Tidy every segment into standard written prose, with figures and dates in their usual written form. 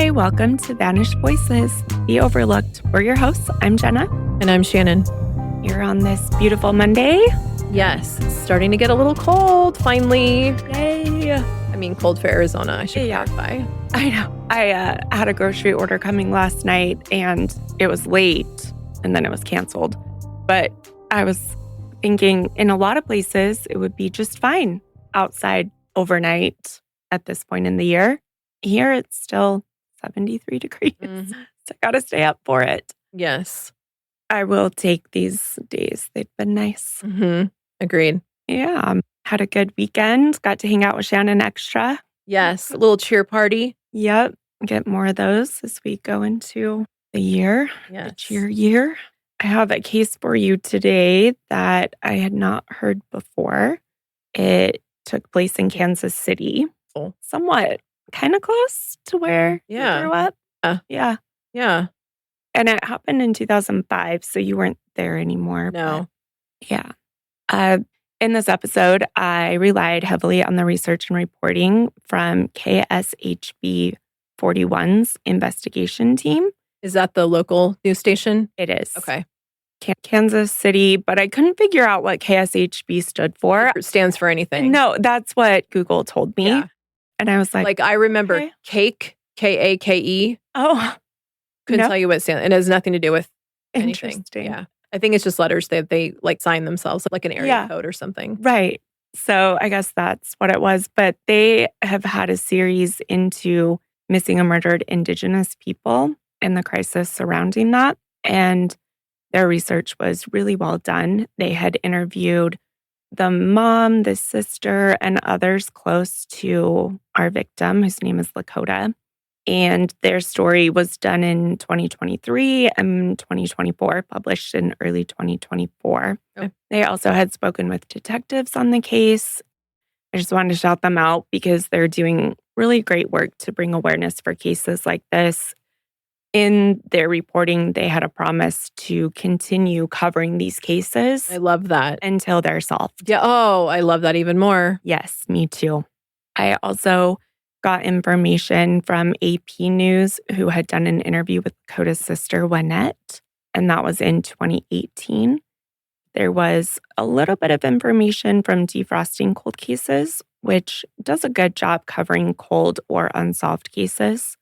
Hi, welcome to Vanished Voices, The Overlooked. We're your hosts. I'm Jenna. And I'm Shannon. You're on this beautiful Monday. Yes, it's starting to get a little cold, finally. Yay. I mean, cold for Arizona, I should clarify. I know. I had a grocery order coming last night, and it was late, and then it was canceled. But I was thinking in a lot of places, it would be just fine outside overnight at this point in the year. Here, it's still 73 degrees. Mm-hmm. So I got to stay up for it. Yes. I will take these days. They've been nice. Mm-hmm. Agreed. Yeah. Had a good weekend. Got to hang out with Shannon extra. Yes. A little cheer party. Yep. Get more of those as we go into the year. Yes. The cheer year. I have a case for you today that I had not heard before. It took place in Kansas City. Oh. Somewhat kind of close to where you grew up. Yeah. Yeah. And it happened in 2005, so you weren't there anymore. No. Yeah. In this episode, I relied heavily on the research and reporting from KSHB 41's investigation team. Is that the local news station? It is. Okay. Kansas City, but I couldn't figure out what KSHB stood for. It stands for anything. No, that's what Google told me. Yeah. And I was like, I remember cake, K-A-K-E. Oh. Couldn't tell you what it stands. It has nothing to do with anything. Interesting. Yeah. I think it's just letters that they sign themselves, like an area code or something. Right. So I guess that's what it was. But they have had a series into missing and murdered Indigenous people and the crisis surrounding that. And their research was really well done. They had interviewed the mom, the sister, and others close to our victim, whose name is Lakota. And their story was done in 2023 and 2024, published in early 2024. Okay. They also had spoken with detectives on the case. I just wanted to shout them out because they're doing really great work to bring awareness for cases like this. In their reporting, they had a promise to continue covering these cases. I love that. Until they're solved. Yeah. Oh, I love that even more. Yes, me too. I also got information from AP News, who had done an interview with Lakota's sister, Wynette, and that was in 2018. There was a little bit of information from Defrosting Cold Cases, which does a good job covering cold or unsolved cases.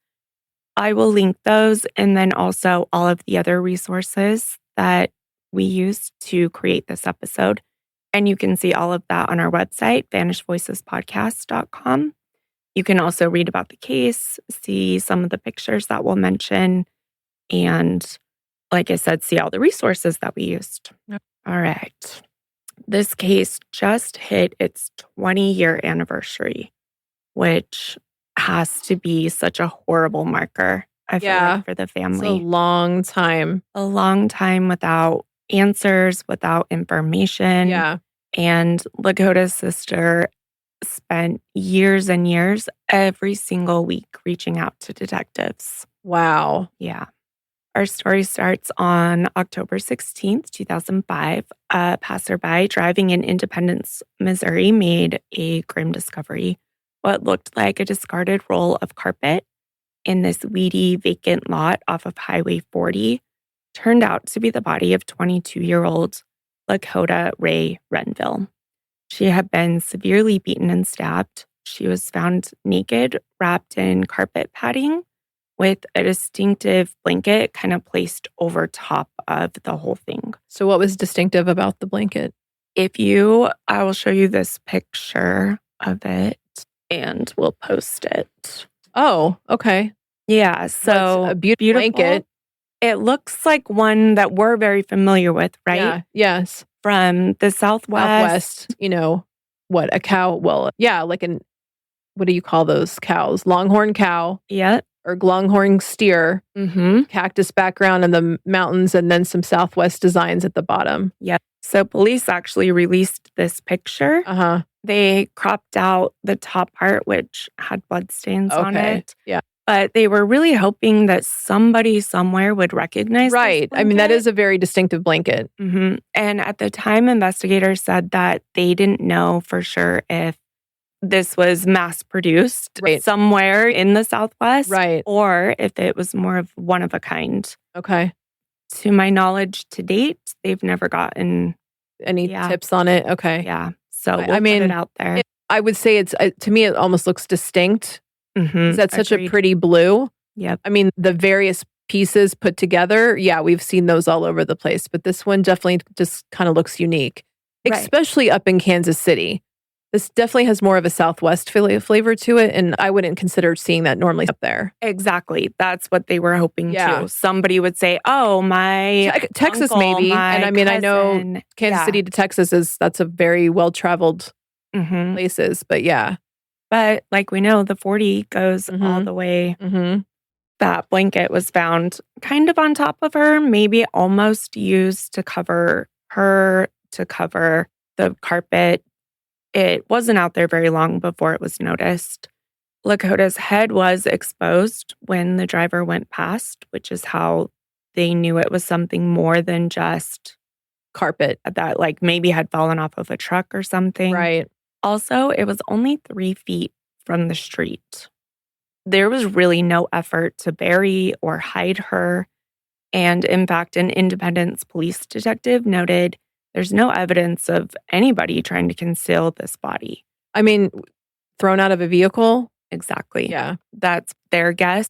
I will link those and then also all of the other resources that we used to create this episode. And you can see all of that on our website, vanishedvoicespodcast.com. You can also read about the case, see some of the pictures that we'll mention, and like I said, see all the resources that we used. Yep. All right. This case just hit its 20-year anniversary, which has to be such a horrible marker, I feel like, for the family. It's a long time. A long time without answers, without information. Yeah. And Lakota's sister spent years and years every single week reaching out to detectives. Wow. Yeah. Our story starts on October 16th, 2005. A passerby driving in Independence, Missouri made a grim discovery. What looked like a discarded roll of carpet in this weedy, vacant lot off of Highway 40 turned out to be the body of 22-year-old Lakota Renville. She had been severely beaten and stabbed. She was found naked, wrapped in carpet padding, with a distinctive blanket kind of placed over top of the whole thing. So what was distinctive about the blanket? I will show you this picture of it. And we'll post it. Oh, okay. Yeah, so a beautiful blanket. It looks like one that we're very familiar with, right? Yeah, yes. From the Southwest. What, a cow? Well, yeah, what do you call those cows? Longhorn cow. Yeah. Or longhorn steer. Mm-hmm. Cactus background in the mountains and then some Southwest designs at the bottom. Yep. So police actually released this picture. Uh-huh. They cropped out the top part, which had bloodstains on it. Yeah. But they were really hoping that somebody somewhere would recognize this Right. I mean, that is a very distinctive blanket. Mm-hmm. And at the time, investigators said that they didn't know for sure if this was mass produced Right. somewhere in the Southwest, Right. or if it was more of one of a kind. Okay. To my knowledge to date, they've never gotten Any tips on it? Okay. Yeah. So I we'll put mean, it out there. I would say it's to me, it almost looks distinct. Is that such a Agreed. pretty blue? Yep. I mean, the various pieces put together, yeah, we've seen those all over the place, but this one definitely just kind of looks unique, Right. especially up in Kansas City. This definitely has more of a Southwest flavor to it, and I wouldn't consider seeing that normally up there. Exactly. That's what they were hoping Yeah. to. Somebody would say, "Oh, my Texas uncle, maybe," my and I mean, I know cousin." Kansas Yeah. City to Texas that's a very well-traveled Mhm. places, but yeah. But like we know, the 40 goes all Mhm. the way. Mhm. That blanket was found kind of on top of her, maybe almost used to cover her, to cover the carpet. It wasn't out there very long before it was noticed. Lakota's head was exposed when the driver went past, which is how they knew it was something more than just Carpet. that, like, maybe had fallen off of a truck or something. Right. Also, it was only 3 feet from the street. There was really no effort to bury or hide her. And in fact, an Independence police detective noted there's no evidence of anybody trying to conceal this body. I mean, thrown out of a vehicle? Exactly. Yeah. That's their guess.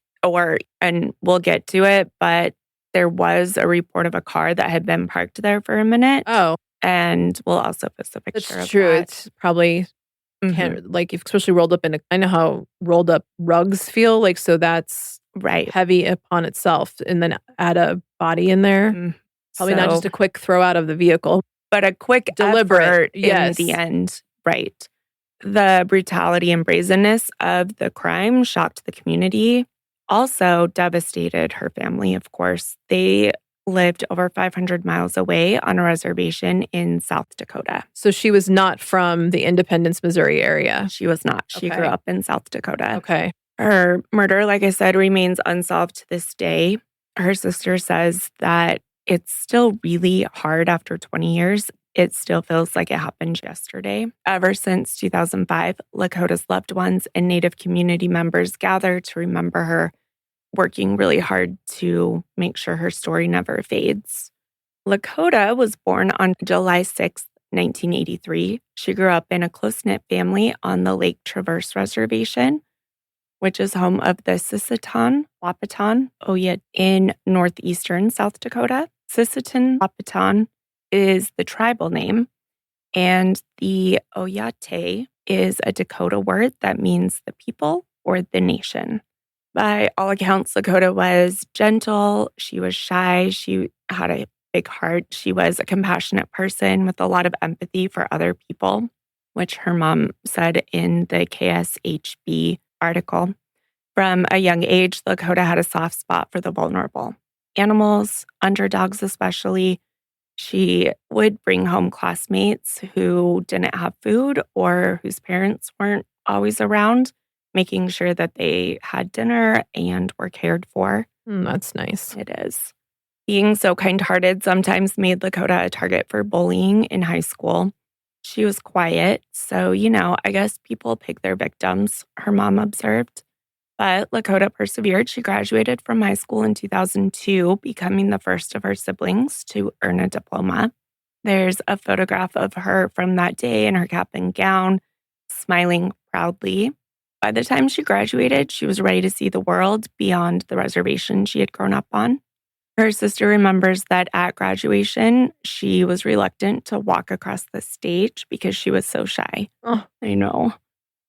And we'll get to it, but there was a report of a car that had been parked there for a minute. Oh, And we'll also post a picture that's of true. that. It's probably Mhm. like especially rolled up in I know how rolled up rugs feel like, so that's Right. heavy upon itself, and then add a body in there. Mm. Probably not just So- a quick throw out of the vehicle. but a quick Deliberate, effort yes. in the end. Right. The brutality and brazenness of the crime shocked the community, also devastated her family, of course. They lived over 500 miles away on a reservation in South Dakota. So she was not from the Independence, Missouri area. She was not. She grew Okay. up in South Dakota. Okay. Her murder, like I said, remains unsolved to this day. Her sister says that it's still really hard after 20 years. It still feels like it happened yesterday. Ever since 2005, Lakota's loved ones and Native community members gather to remember her, working really hard to make sure her story never fades. Lakota was born on July 6th, 1983. She grew up in a close-knit family on the Lake Traverse Reservation, which is home of the Sisseton, Wahpeton Oyate in northeastern South Dakota. Sisseton Wahpeton is the tribal name, and the Oyate is a Dakota word that means the people or the nation. By all accounts, Lakota was gentle. She was shy. She had a big heart. She was a compassionate person with a lot of empathy for other people, which her mom said in the KSHB article. From a young age, Lakota had a soft spot for the vulnerable. Animals, underdogs especially. She would bring home classmates who didn't have food or whose parents weren't always around, making sure that they had dinner and were cared for. That's nice. It is. Being so kind-hearted sometimes made Lakota a target for bullying in high school. She was quiet, so, I guess people pick their victims, her mom observed. But Lakota persevered. She graduated from high school in 2002, becoming the first of her siblings to earn a diploma. There's a photograph of her from that day in her cap and gown, smiling proudly. By the time she graduated, she was ready to see the world beyond the reservation she had grown up on. Her sister remembers that at graduation, she was reluctant to walk across the stage because she was so shy. Oh. I know.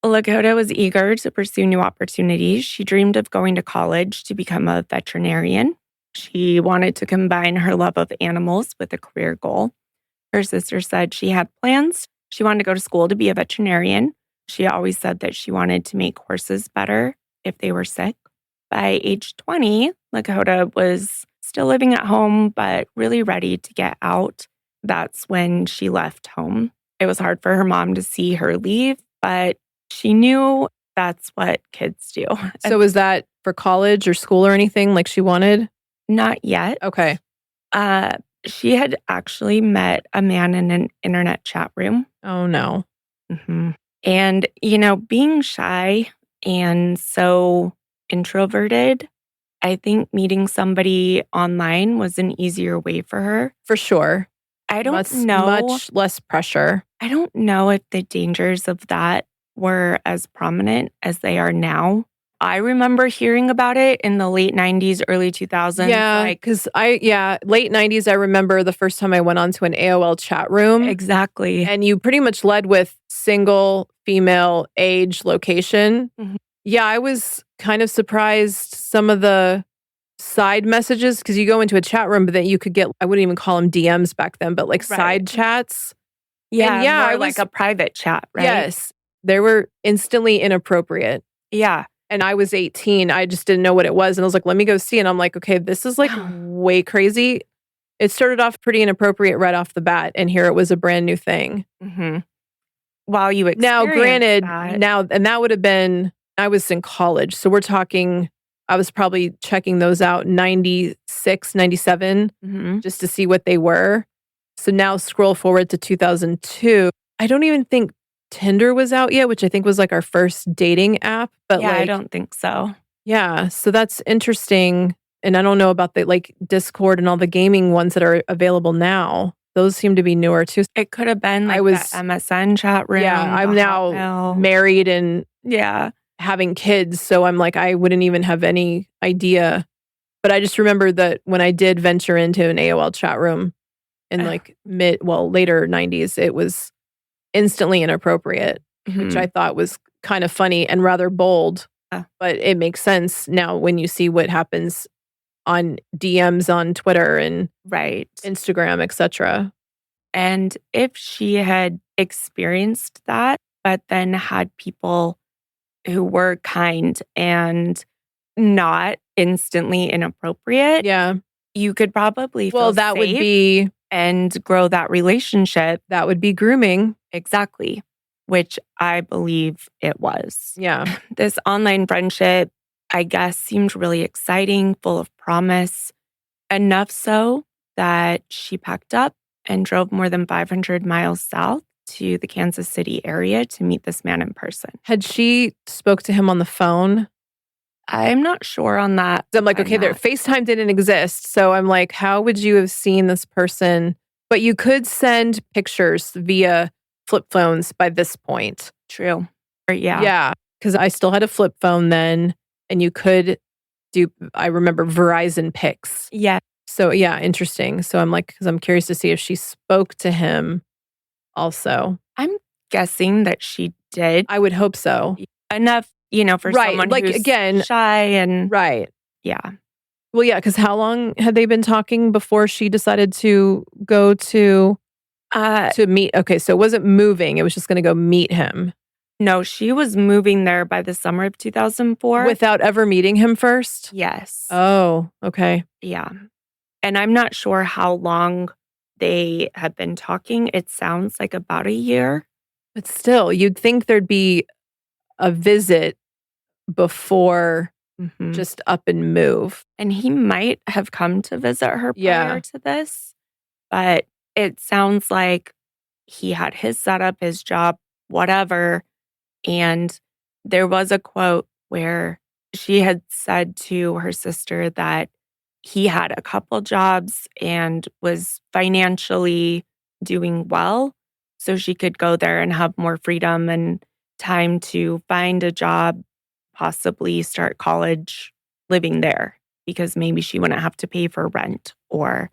Lakota was eager to pursue new opportunities. She dreamed of going to college to become a veterinarian. She wanted to combine her love of animals with a career goal. Her sister said she had plans. She wanted to go to school to be a veterinarian. She always said that she wanted to make horses better if they were sick. By age 20, Lakota was still living at home, but really ready to get out. That's when she left home. It was hard for her mom to see her leave, but she knew that's what kids do. So was that for college or school or anything like she wanted? Not yet. Okay. She had actually met a man in an internet chat room. Oh, no. Mm-hmm. And, being shy and so introverted, I think meeting somebody online was an easier way for her. For sure. I don't Much less pressure. I don't know if the dangers of that were as prominent as they are now. I remember hearing about it in the late 90s, early 2000s. Yeah, because late 90s, I remember the first time I went onto an AOL chat room. Exactly. And you pretty much led with single, female, age, location. Mhm. Yeah, I was kind of surprised some of the side messages because you go into a chat room, but then you could get, I wouldn't even call them DMs back then, but like Right. side chats. Yeah, And more like a private chat, right? Yes, they were instantly inappropriate. Yeah. And I was 18. I just didn't know what it was. And I was like, let me go see. And I'm like, okay, this is like way crazy. It started off pretty inappropriate right off the bat. And here it was a brand new thing. Mm-hmm. While you Now, experienced granted, that. and that would have been, I was in college. So we're talking, I was probably checking those out 96, 97, Mhm. just to see what they were. So now scroll forward to 2002. I don't even think Tinder was out yet, which I think was like our first dating app. But Yeah, I like, don't think so. yeah, so that's interesting. And I don't know about the like Discord and all the gaming ones that are available now. Those seem to be newer too. It could have been like the MSN chat room. Yeah, I'm now Hotmail. married and Yeah. having kids. So I'm like, I wouldn't even have any idea. But I just remember that when I did venture into an AOL chat room in like later 90s, it was instantly inappropriate, which I thought was kind of funny and rather bold. But it makes sense now when you see what happens on DMs on Twitter and Instagram, etc. And if she had experienced that, but then had people who were kind and not instantly inappropriate, you could probably feel that safe would be and grow that relationship. That would be grooming. Exactly. Which I believe it was. Yeah. This online friendship, I guess, seemed really exciting, full of promise, enough so that she packed up and drove more than 500 miles south to the Kansas City area to meet this man in person. Had she spoke to him on the phone? I'm not sure on that. I'm like, okay, FaceTime didn't exist. So I'm like, how would you have seen this person? But you could send pictures via flip phones by this point. True. Yeah. Yeah. Because I still had a flip phone then. And you could do, I remember Verizon pics. Yeah. So yeah, interesting. So I'm like, because I'm curious to see if she spoke to him also. I'm guessing that she did. I would hope so. Enough, for someone like, who's again, shy and yeah. Well, yeah, because how long had they been talking before she decided to go to meet? Okay, so it wasn't moving. It was just going to go meet him. No, she was moving there by the summer of 2004. Without ever meeting him first? Yes. Oh, okay. Yeah. And I'm not sure how long they had been talking. It sounds like about a year. But still, you'd think there'd be a visit before just up and move. And he might have come to visit her prior to this. But it sounds like he had his setup, his job, whatever. And there was a quote where she had said to her sister that he had a couple jobs and was financially doing well. So she could go there and have more freedom and time to find a job, possibly start college living there, because maybe she wouldn't have to pay for rent or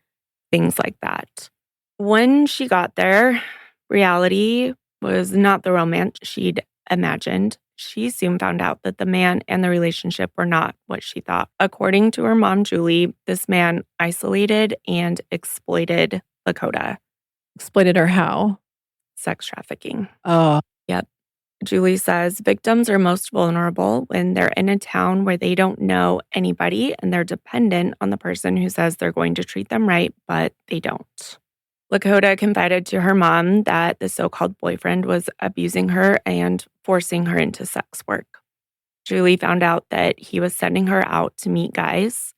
things like that. When she got there, reality was not the romance she'd imagined. She soon found out that the man and the relationship were not what she thought. According to her mom, Julie, this man isolated and exploited Lakota. Exploited her how? Sex trafficking. Oh. Yep. Julie says victims are most vulnerable when they're in a town where they don't know anybody and they're dependent on the person who says they're going to treat them right, but they don't. Lakota confided to her mom that the so-called boyfriend was abusing her and forcing her into sex work. Julie found out that he was sending her out to meet guys.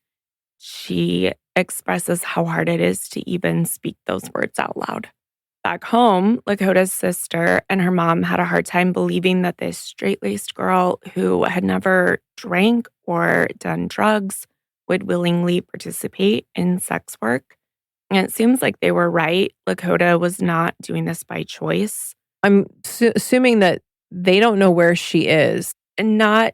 She expresses how hard it is to even speak those words out loud. Back home, Lakota's sister and her mom had a hard time believing that this straight-laced girl who had never drank or done drugs would willingly participate in sex work. And it seems like they were right. Lakota was not doing this by choice. I'm assuming that they don't know where she is. And I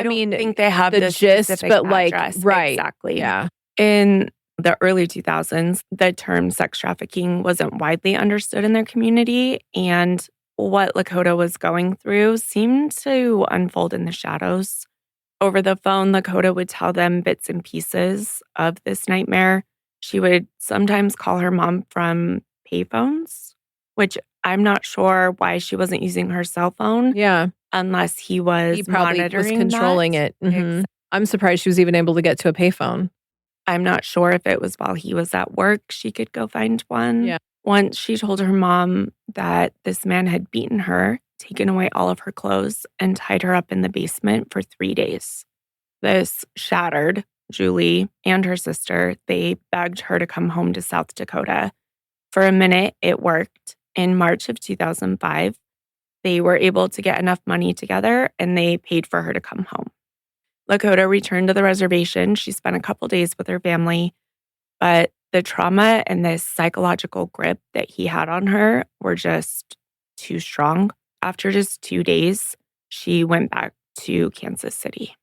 don't think they have the gist, specific but like, address. right. Exactly. Yeah. In the early 2000s, the term sex trafficking wasn't widely understood in their community, and what Lakota was going through seemed to unfold in the shadows. Over the phone, Lakota would tell them bits and pieces of this nightmare. She would sometimes call her mom from payphones, which I'm not sure why she wasn't using her cell phone. Yeah. Unless he was probably monitoring was controlling that. it. Mhm. I'm surprised she was even able to get to a payphone. I'm not sure if it was while he was at work, she could go find one. Yeah. Once she told her mom that this man had beaten her, taken away all of her clothes, and tied her up in the basement for 3 days. This shattered Julie and her sister. They begged her to come home to South Dakota. For a minute, it worked. In March of 2005, they were able to get enough money together and they paid for her to come home. Lakota returned to the reservation. She spent a couple days with her family, but the trauma and the psychological grip that he had on her were just too strong. After just 2 days, she went back to Kansas City,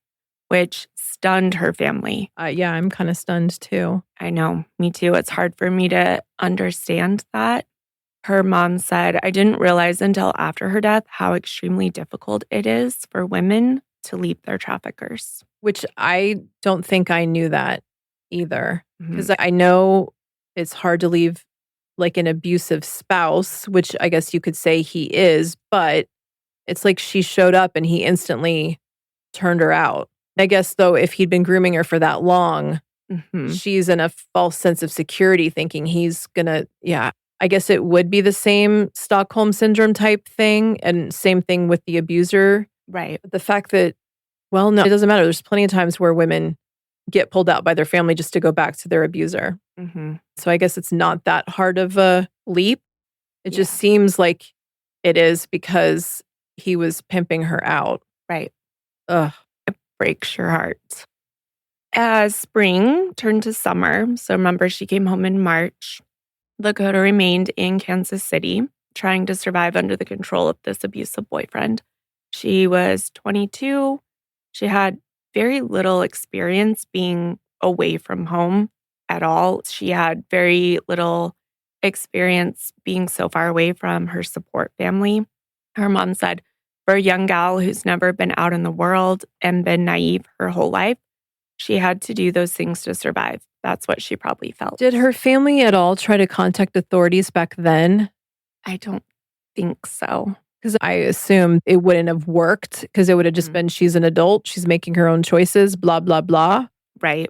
which stunned her family. Yeah, I'm kind of stunned too. I know, me too. It's hard for me to understand that. Her mom said, "I didn't realize until after her death how extremely difficult it is for women to leave their traffickers." Which I don't think I knew that either. Mhm. Because I know it's hard to leave like an abusive spouse, which I guess you could say he is, but it's like she showed up and he instantly turned her out. I guess though, if he'd been grooming her for that long, she's in a false sense of security thinking he's gonna, yeah. I guess it would be the same Stockholm syndrome type thing and same thing with the abuser. Right. But the fact that, well, no, it doesn't matter. There's plenty of times where women get pulled out by their family just to go back to their abuser. So I guess it's not that hard of a leap. It just seems like it is because he was pimping her out. Right. Ugh. It breaks your heart. As spring turned to summer, so remember she came home in March, Lakota remained in Kansas City, trying to survive under the control of this abusive boyfriend. She was 22. She had very little experience being away from home at all. She had very little experience being so far away from her support family. Her mom said, for a young gal who's never been out in the world and been naive her whole life, she had to do those things to survive. That's what she probably felt. Did her family at all try to contact authorities back then? I don't think so. Because I assume it wouldn't have worked because it would have just been she's an adult, she's making her own choices, blah, blah, blah. Right.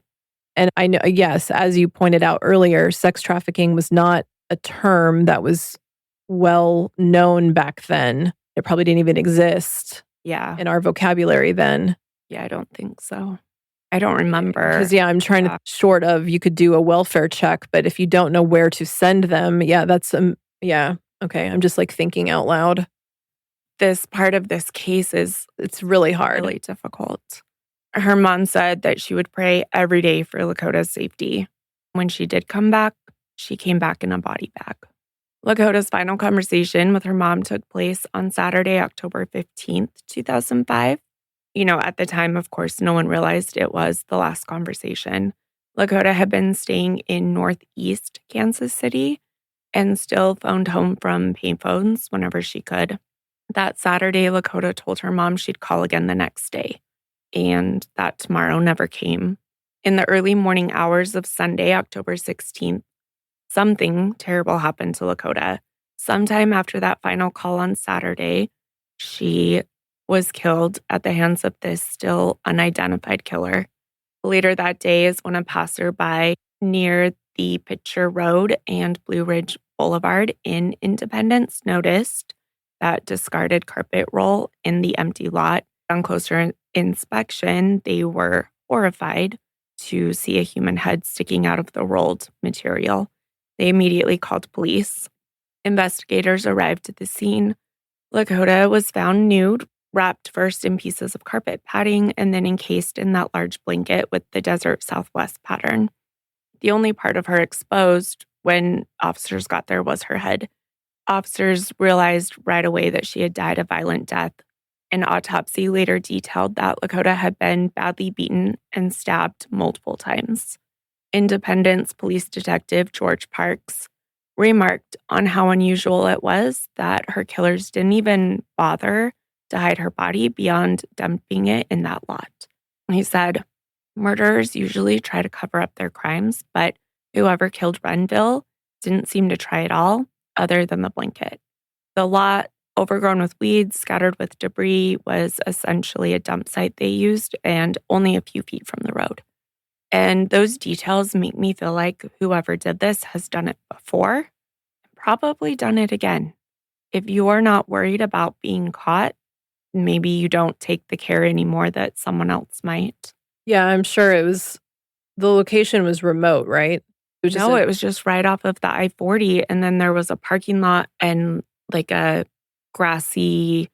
And I know, yes, as you pointed out earlier, sex trafficking was not a term that was well known back then. It probably didn't even exist in our vocabulary then. Yeah, I don't think so. I don't remember. Because, I'm trying to, short of, you could do a welfare check, but if you don't know where to send them, that's, okay. I'm just like thinking out loud. This part of this case it's really hard. Really difficult. Her mom said that she would pray every day for Lakota's safety. When she did come back, she came back in a body bag. Lakota's final conversation with her mom took place on Saturday, October 15th, 2005. At the time, of course, no one realized it was the last conversation. Lakota had been staying in northeast Kansas City and still phoned home from payphones whenever she could. That Saturday, Lakota told her mom she'd call again the next day, and that tomorrow never came. In the early morning hours of Sunday, October 16th, something terrible happened to Lakota. Sometime after that final call on Saturday, she was killed at the hands of this still unidentified killer. Later that day is when a passerby near the Pitcher Road and Blue Ridge Boulevard in Independence noticed that discarded carpet roll in the empty lot. On closer inspection, they were horrified to see a human head sticking out of the rolled material. They immediately called police. Investigators arrived at the scene. Lakota was found nude, wrapped first in pieces of carpet padding and then encased in that large blanket with the desert Southwest pattern. The only part of her exposed when officers got there was her head. Officers realized right away that she had died a violent death. An autopsy later detailed that Lakota had been badly beaten and stabbed multiple times. Independence Police Detective George Parks remarked on how unusual it was that her killers didn't even bother to hide her body beyond dumping it in that lot. He said, "Murderers usually try to cover up their crimes, but whoever killed Renville didn't seem to try at all, other than the blanket. The lot, overgrown with weeds, scattered with debris, was essentially a dump site they used and only a few feet from the road. And those details make me feel like whoever did this has done it before and probably done it again. If you are not worried about being caught, maybe you don't take the care anymore that someone else might." Yeah, I'm sure the location was remote, right? It was just right off of the I-40, and then there was a parking lot and like a grassy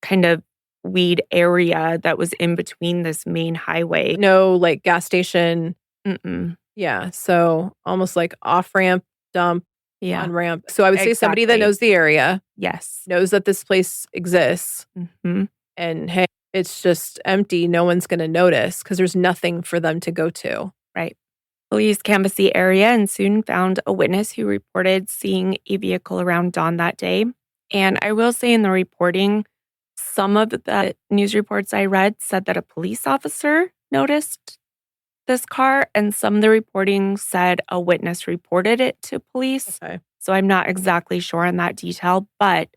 kind of weed area that was in between this main highway. No, like, gas station. Mm-mm. Yeah, so almost like off-ramp, dump, Yeah, on-ramp. So I would say somebody that exactly. knows the area, Yes. knows that this place exists, hmm and, hey, it's just empty, no one's gonna notice because there's nothing for them to go to. Right. Police canvassed the area and soon found a witness who reported seeing a vehicle around dawn that day. And I will say in the reporting, some of the news reports I read said that a police officer noticed this car, and some of the reporting said a witness reported it to police. Okay. So I'm not exactly sure on that detail, but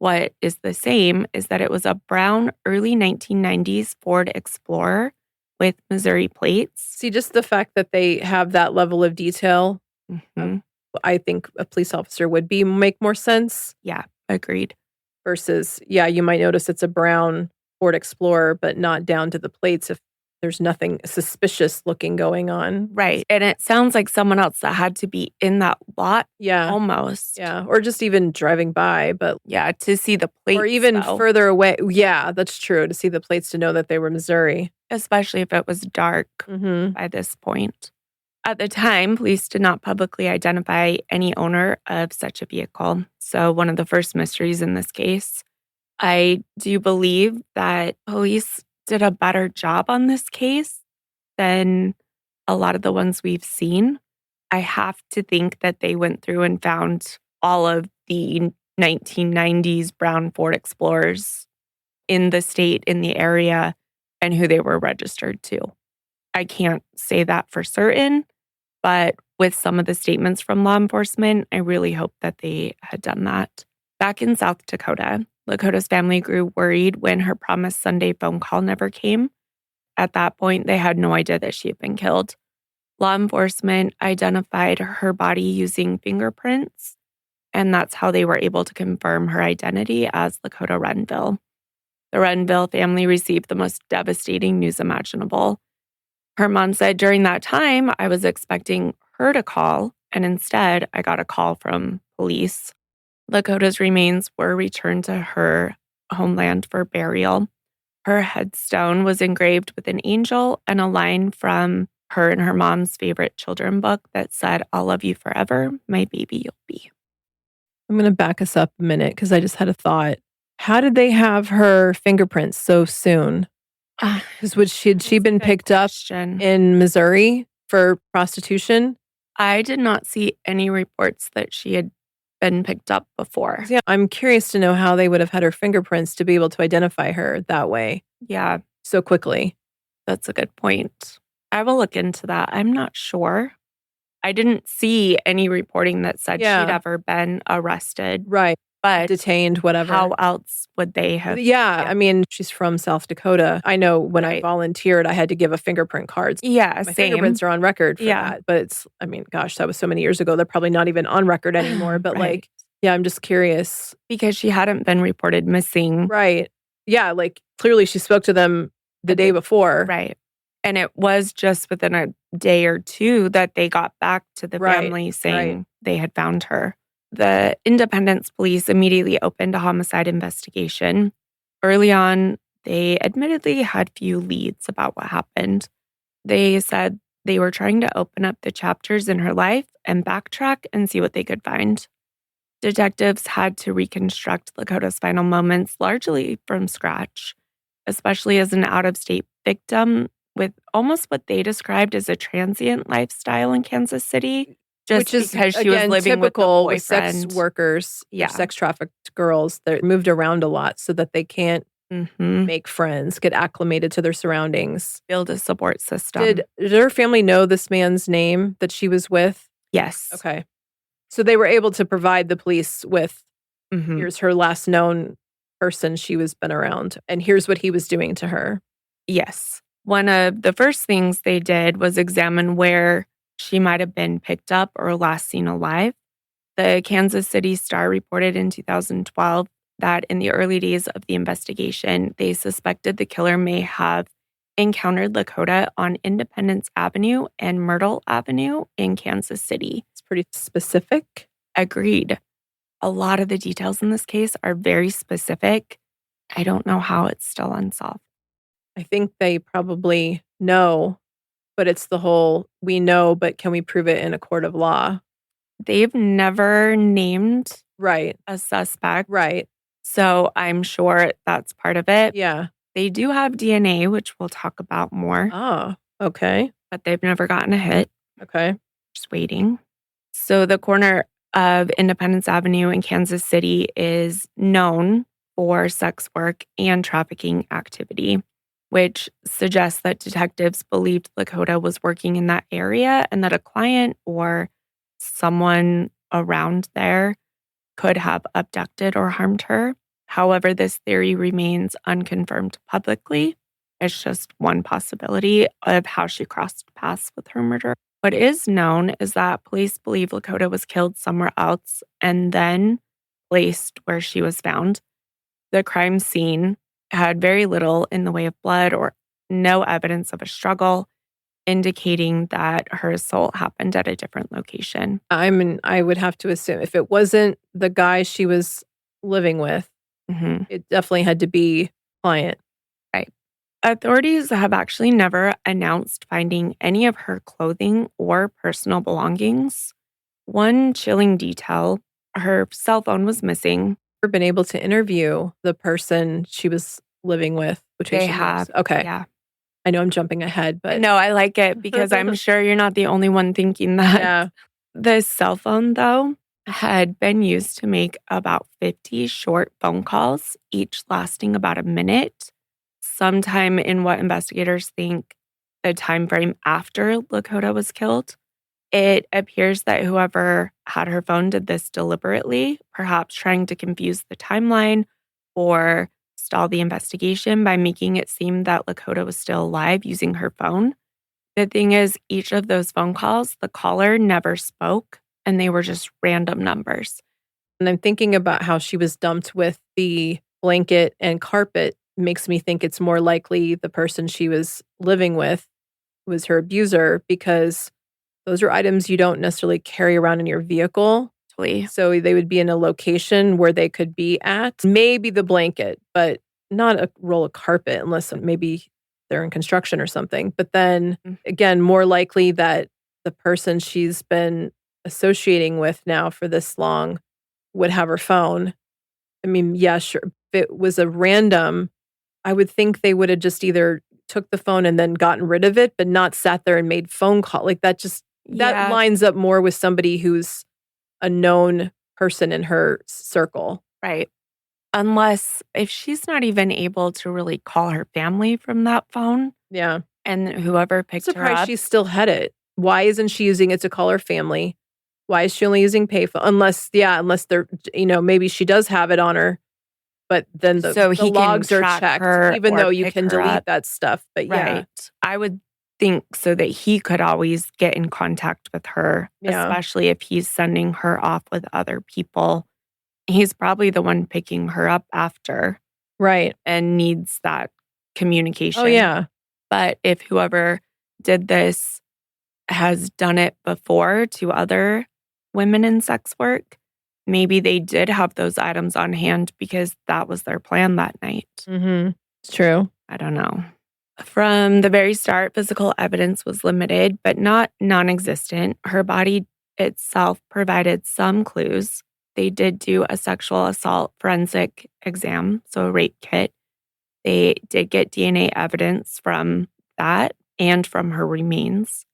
what is the same is that it was a brown early 1990s Ford Explorer with Missouri plates. See, just the fact that they have that level of detail, hmm I think a police officer would make more sense Yeah, agreed. versus, yeah, you might notice it's a brown Ford Explorer, but not down to the plates if there's nothing suspicious looking going on. Right. And it sounds like someone else that had to be in that lot Yeah. almost. Yeah. Or just even driving by, but Yeah, to see the plates. or even though, further away. Yeah, that's true. To see the plates to know that they were Missouri. especially if it was dark Mm-hmm. by this point. At the time, police did not publicly identify any owner of such a vehicle. So, one of the first mysteries in this case. I do believe that police did a better job on this case than a lot of the ones we've seen. I have to think that they went through and found all of the 1990s brown Ford Explorers in the state, in the area, and who they were registered to. I can't say that for certain, but with some of the statements from law enforcement, I really hope that they had done that. Back in South Dakota, Lakota's family grew worried when her promised Sunday phone call never came. At that point, they had no idea that she had been killed. Law enforcement identified her body using fingerprints, and that's how they were able to confirm her identity as Lakota Renville. The Renville family received the most devastating news imaginable. Her mom said, "During that time, I was expecting her to call, and instead, I got a call from police." Lakota's remains were returned to her homeland for burial. Her headstone was engraved with an angel and a line from her and her mom's favorite children book that said, "I'll love you forever, my baby you'll be." I'm going to back us up a minute because I just had a thought. How did they have her fingerprints so soon? Because had she been picked up in Missouri for prostitution? I did not see any reports that she had been picked up before. Yeah, I'm curious to know how they would have had her fingerprints to be able to identify her that way. Yeah, so quickly. That's a good point. I will look into that. I'm not sure. I didn't see any reporting that said she'd ever been arrested. Right. But detained, whatever. How else would they have? Yeah, I mean, she's from South Dakota. I know when I volunteered, I had to give a fingerprint card. Yeah, My same. fingerprints are on record for that. But it's, I mean, gosh, that was so many years ago. They're probably not even on record anymore. But like, yeah, I'm just curious. Because she hadn't been reported missing. Right. Yeah, like clearly she spoke to them the day before. Right. And it was just within a day or two that they got back to the family saying they had found her. The Independence police immediately opened a homicide investigation. Early on, they admittedly had few leads about what happened. They said they were trying to open up the chapters in her life and backtrack and see what they could find. Detectives had to reconstruct Lakota's final moments largely from scratch, especially as an out-of-state victim with almost what they described as a transient lifestyle in Kansas City, Which just is, because she was again, living with the typical with sex boyfriend. workers or Yeah. sex trafficked girls. They're moved around a lot so that they can't Mhm. make friends, get acclimated to their surroundings. Build a support system. Did her family know this man's name that she was with? Yes. Okay. So they were able to provide the police with, Mhm. here's her last known person she was been around, and here's what he was doing to her. Yes. One of the first things they did was examine where she might have been picked up or last seen alive. The Kansas City Star reported in 2012 that in the early days of the investigation, they suspected the killer may have encountered Lakota on Independence Avenue and Myrtle Avenue in Kansas City. It's pretty specific. Agreed. A lot of the details in this case are very specific. I don't know how it's still unsolved. I think they probably know, but it's the whole, we know, but can we prove it in a court of law? They've never named Right. a suspect. Right. So I'm sure that's part of it. Yeah. They do have DNA, which we'll talk about more, Oh, okay. but they've never gotten a hit. Okay. Just waiting. So the corner of Independence Avenue in Kansas City is known for sex work and trafficking activity, which suggests that detectives believed Lakota was working in that area and that a client or someone around there could have abducted or harmed her. However, this theory remains unconfirmed publicly. It's just one possibility of how she crossed paths with her murderer. What is known is that police believe Lakota was killed somewhere else and then placed where she was found. The crime scene had very little in the way of blood or no evidence of a struggle, indicating that her assault happened at a different location. I would have to assume if it wasn't the guy she was living with, Mhm. it definitely had to be client. Right. Authorities have actually never announced finding any of her clothing or personal belongings. One chilling detail, her cell phone was missing. Ever been able to interview the person she was living with? They have. Okay. Yeah. I know I'm jumping ahead, but No, I like it because I'm sure you're not the only one thinking that. yeah. The cell phone, though, had been used to make about 50 short phone calls, each lasting about a minute, sometime in what investigators think the time frame after Lakota was killed. It appears that whoever had her phone did this deliberately, perhaps trying to confuse the timeline or stall the investigation by making it seem that Lakota was still alive using her phone. The thing is, each of those phone calls, the caller never spoke and they were just random numbers. And I'm thinking about how she was dumped with the blanket and carpet makes me think it's more likely the person she was living with was her abuser, because those are items you don't necessarily carry around in your vehicle. Totally. So they would be in a location where they could be at. Maybe the blanket, but not a roll of carpet unless maybe they're in construction or something. But then again, more likely that the person she's been associating with now for this long would have her phone. I mean, yeah, sure. If it was a random, I would think they would have just either took the phone and then gotten rid of it, but not sat there and made phone call. Like that that lines up more with somebody who's a known person in her circle. Right. Unless if she's not even able to really call her family from that phone. Yeah. And whoever picked her Surprised up. she still had it. Why isn't she using it to call her family? Why is she only using payphone? Unless they're, maybe she does have it on her, but then the logs are checked, even though you can delete that stuff. But yeah. I would think so that he could always get in contact with her, especially if he's sending her off with other people. He's probably the one picking her up after. Right. And needs that communication. Oh, yeah. But if whoever did this has done it before to other women in sex work, maybe they did have those items on hand because that was their plan that night. It's true. I don't know. From the very start, physical evidence was limited, but not non-existent. Her body itself provided some clues. They did do a sexual assault forensic exam, so a rape kit. They did get DNA evidence from that and from her remains.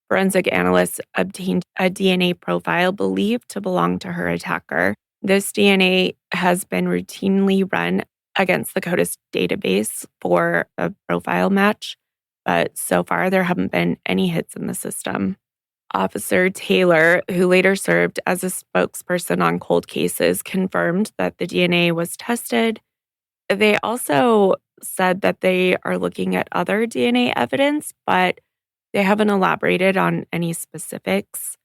Forensic analysts obtained a DNA profile believed to belong to her attacker. This DNA has been routinely run against Lakota's database for a profile match, but so far there haven't been any hits in the system. Officer Taylor, who later served as a spokesperson on cold cases, confirmed that the DNA was tested. They also said that they are looking at other DNA evidence, but they haven't elaborated on any specifics.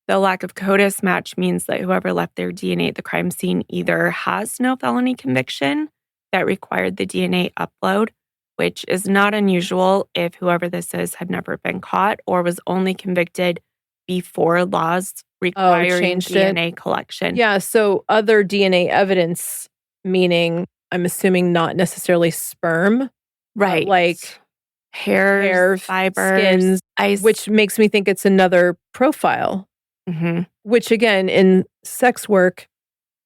The lack of CODIS match means that whoever left their DNA at the crime scene either has no felony conviction that required the DNA upload, which is not unusual if whoever this is had never been caught or was only convicted before laws requiring DNA collection. Yeah, so other DNA evidence, meaning I'm assuming not necessarily sperm. Right. Like hair, fibers, skins, ice. which makes me think it's another profile. Which again, in sex work,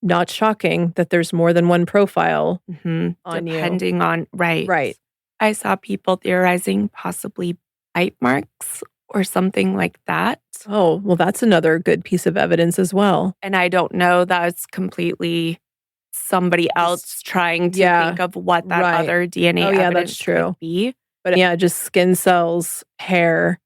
not shocking that there's more than one profile on depending you. on, right. I saw people theorizing possibly bite marks or something like that. Oh, well, that's another good piece of evidence as well. And I don't know, that's completely somebody else trying to think of what that other DNA evidence could be. But yeah, just skin cells, hair,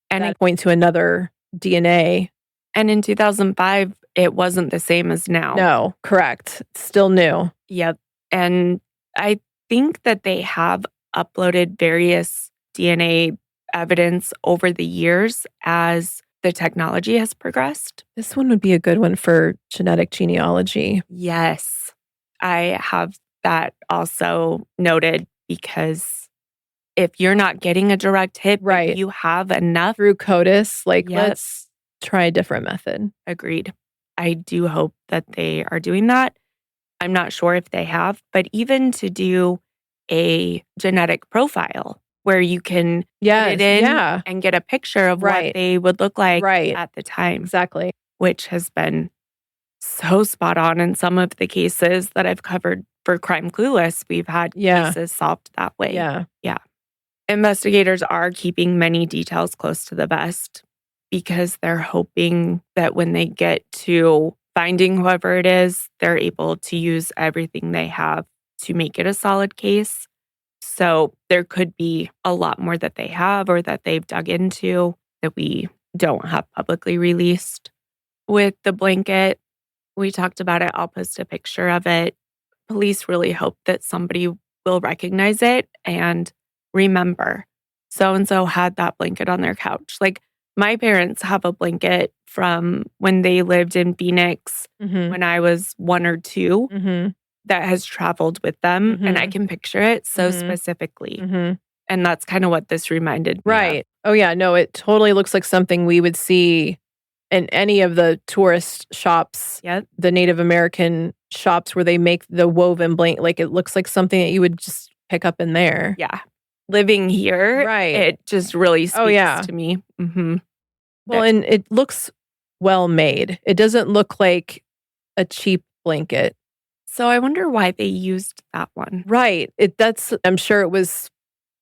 and I point to another DNA. And in 2005, it wasn't the same as now. No, correct. Still new. Yep. And I think that they have uploaded various DNA evidence over the years as the technology has progressed. This one would be a good one for genetic genealogy. Yes. I have that also noted because if you're not getting a direct hit, but you have enough through CODIS, let's try a different method. Agreed. I do hope that they are doing that. I'm not sure if they have, but even to do a genetic profile where you can put it in and get a picture of what they would look like at the time. Exactly. Which has been so spot on in some of the cases that I've covered for Crime Clueless. We've had cases solved that way. Yeah. Investigators are keeping many details close to the vest because they're hoping that when they get to finding whoever it is, they're able to use everything they have to make it a solid case. So there could be a lot more that they have or that they've dug into that we don't have publicly released. With the blanket, we talked about it. I'll post a picture of it. Police really hope that somebody will recognize it and remember, so-and-so had that blanket on their couch. Like, my parents have a blanket from when they lived in Phoenix when I was 1 or 2 that has traveled with them. And I can picture it so specifically. And that's kind of what this reminded me of. Oh, yeah. No, it totally looks like something we would see in any of the tourist shops, the Native American shops where they make the woven blanket. Like, it looks like something that you would just pick up in there. Yeah. Living here, it just really speaks to me. Well, and it looks well made. It doesn't look like a cheap blanket. So I wonder why they used that one. Right. I'm sure it was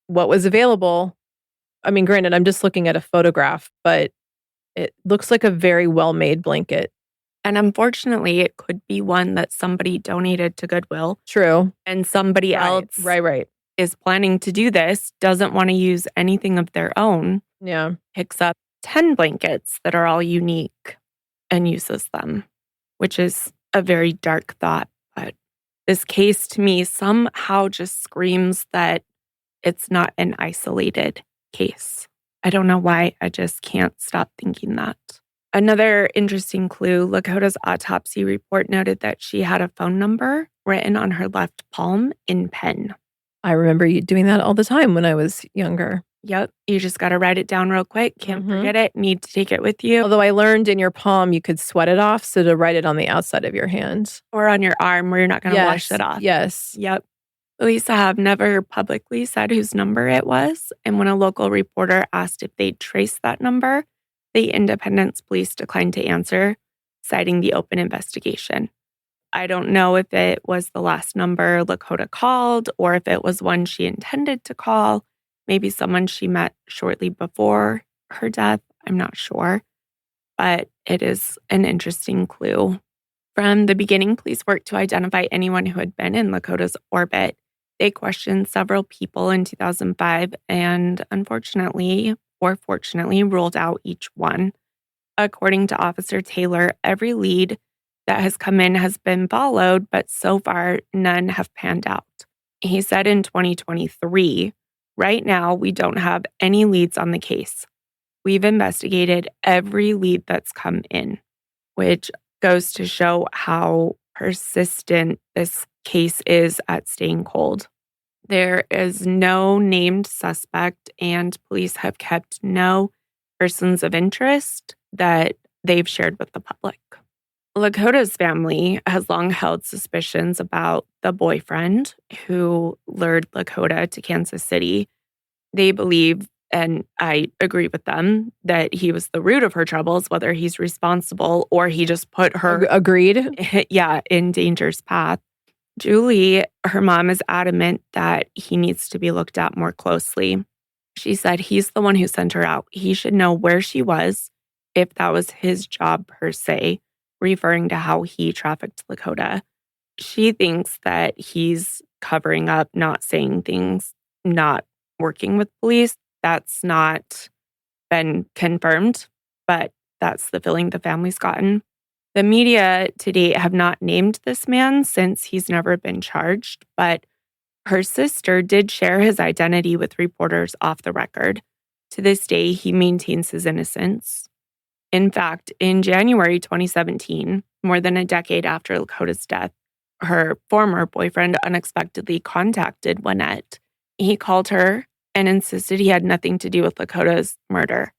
what was available. I mean, granted, I'm just looking at a photograph, but it looks like a very well-made blanket. And unfortunately, it could be one that somebody donated to Goodwill. True. And somebody else is planning to do this, doesn't want to use anything of their own. Yeah. Picks up 10 blankets that are all unique and uses them, which is a very dark thought. But this case to me somehow just screams that it's not an isolated case. I don't know why. I just can't stop thinking that. Another interesting clue, Lakota's autopsy report noted that she had a phone number written on her left palm in pen. I remember you doing that all the time when I was younger. Yep. You just got to write it down real quick. Can't forget it. Need to take it with you. Although I learned in your palm, you could sweat it off. So to write it on the outside of your hand. Or on your arm where you're not going to wash it off. Yes. Yep. Police have never publicly said whose number it was. And when a local reporter asked if they'd trace that number, the Independence Police declined to answer, citing the open investigation. I don't know if it was the last number Lakota called or if it was one she intended to call, maybe someone she met shortly before her death. I'm not sure, but it is an interesting clue. From the beginning, police worked to identify anyone who had been in Lakota's orbit. They questioned several people in 2005 and unfortunately or fortunately ruled out each one. According to Officer Taylor, every lead that has come in has been followed, but so far none have panned out. He said in 2023, right now we don't have any leads on the case. We've investigated every lead that's come in, which goes to show how persistent this case is at staying cold. There is no named suspect, and police have kept no persons of interest that they've shared with the public. Lakota's family has long held suspicions about the boyfriend who lured Lakota to Kansas City. They believe, and I agree with them, that he was the root of her troubles, whether he's responsible or he just put her in danger's path. Julie, her mom, is adamant that he needs to be looked at more closely. She said he's the one who sent her out. He should know where she was, if that was his job per se, referring to how he trafficked Lakota. She thinks that he's covering up, not saying things, not working with police. That's not been confirmed, but that's the feeling the family's gotten. The media to date have not named this man since he's never been charged, but her sister did share his identity with reporters off the record. To this day, he maintains his innocence. In fact, in January 2017, more than a decade after Lakota's death, her former boyfriend unexpectedly contacted Lynette. He called her and insisted he had nothing to do with Lakota's murder.